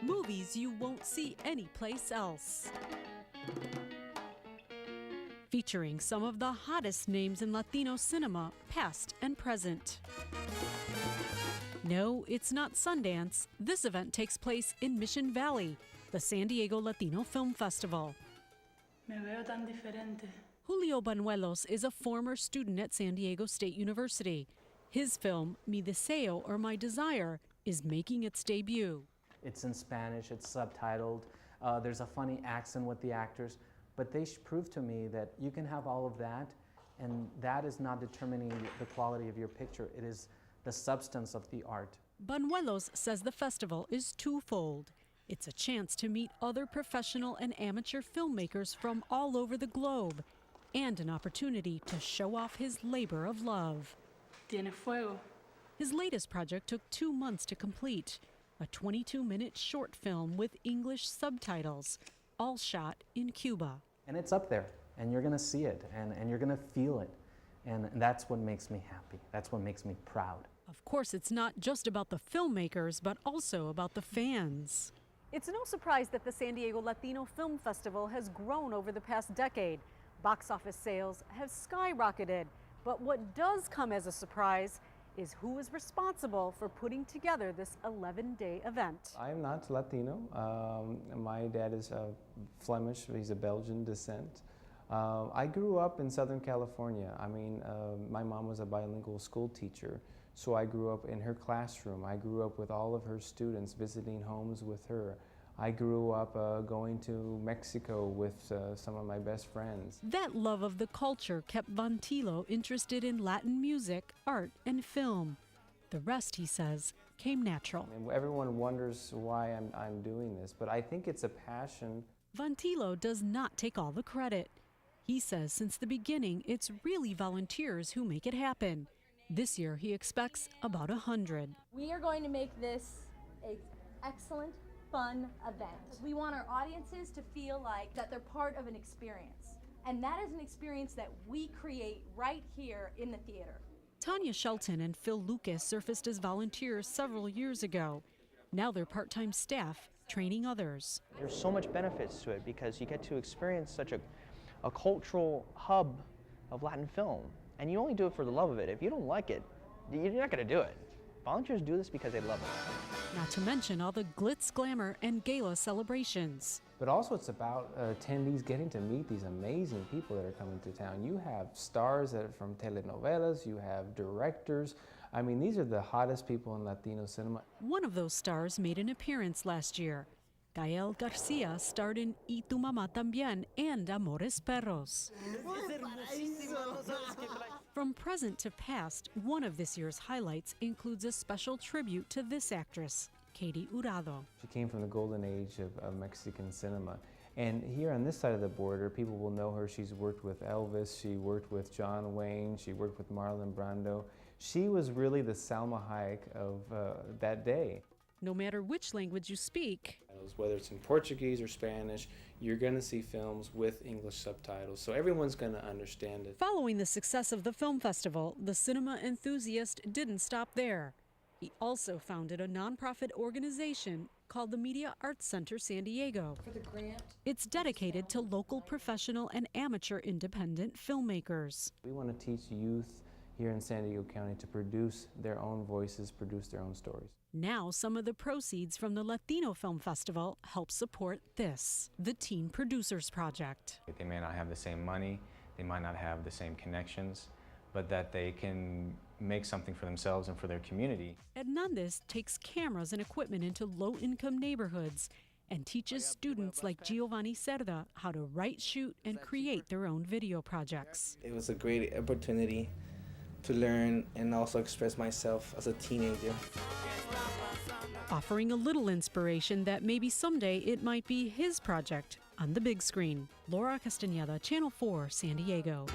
Movies you won't see anyplace else. Featuring some of the hottest names in Latino cinema, past and present. No, it's not Sundance. This event takes place in Mission Valley, the San Diego Latino Film Festival. Me veo tan diferente. Julio Banuelos is a former student at San Diego State University. His film, Mi Deseo or My Desire, is making its debut. It's in Spanish, it's subtitled, there's a funny accent with the actors, but they prove to me that you can have all of that, and that is not determining the quality of your picture. It is the substance of the art. Banuelos says the festival is twofold. It's a chance to meet other professional and amateur filmmakers from all over the globe, and an opportunity to show off his labor of love. Tiene fuego. His latest project took 2 months to complete, a 22-minute short film with English subtitles, all shot in Cuba. And it's up there, and you're gonna see it, and you're gonna feel it. And that's what makes me happy. That's what makes me proud. Of course, it's not just about the filmmakers, but also about the fans. It's no surprise that the San Diego Latino Film Festival has grown over the past decade. Box office sales have skyrocketed. But what does come as a surprise is who is responsible for putting together this 11-day event. I'm not Latino. My dad is Flemish. He's a Belgian descent. I grew up in Southern California. I mean, my mom was a bilingual school teacher, so I grew up in her classroom. I grew up with all of her students, visiting homes with her. I grew up going to Mexico with some of my best friends. That love of the culture kept Vantilo interested in Latin music, art, and film. The rest, he says, came natural. And everyone wonders why I'm doing this, but I think it's a passion. Vantilo does not take all the credit. He says since the beginning, it's really volunteers who make it happen. This year, he expects about 100. We are going to make this an excellent, fun event. We want our audiences to feel like that they're part of an experience. And that is an experience that we create right here in the theater. Tanya Shelton and Phil Lucas surfaced as volunteers several years ago. Now they're part-time staff, training others. There's so much benefits to it because you get to experience such a cultural hub of Latin film. And you only do it for the love of it. If you don't like it, you're not going to do it. Volunteers do this because they love it. Not to mention all the glitz, glamour, and gala celebrations. But also it's about attendees getting to meet these amazing people that are coming to town. You have stars that are from telenovelas, you have directors. I mean, these are the hottest people in Latino cinema. One of those stars made an appearance last year. Gael Garcia starred in Y Tu Mamá También and Amores Perros. From present to past, one of this year's highlights includes a special tribute to this actress, Katie Hurado. She came from the golden age of Mexican cinema. And here on this side of the border, people will know her. She's worked with Elvis, she worked with John Wayne, she worked with Marlon Brando. She was really the Salma Hayek of that day. No matter which language you speak, whether it's in Portuguese or Spanish, you're going to see films with English subtitles, so everyone's going to understand it. Following the success of the film festival, the cinema enthusiast didn't stop there. He also founded a nonprofit organization called the Media Arts Center San Diego. For the grant. It's dedicated to local professional and amateur independent filmmakers. We want to teach youth here in San Diego County to produce their own voices, produce their own stories. Now, some of the proceeds from the Latino Film Festival help support this, the Teen Producers Project. They may not have the same money, they might not have the same connections, but that they can make something for themselves and for their community. Hernandez takes cameras and equipment into low-income neighborhoods and teaches students like Giovanni Cerda how to write, shoot, and create their own video projects. It was a great opportunity to learn and also express myself as a teenager. Offering a little inspiration that maybe someday it might be his project on the big screen. Laura Castañeda, Channel 4, San Diego.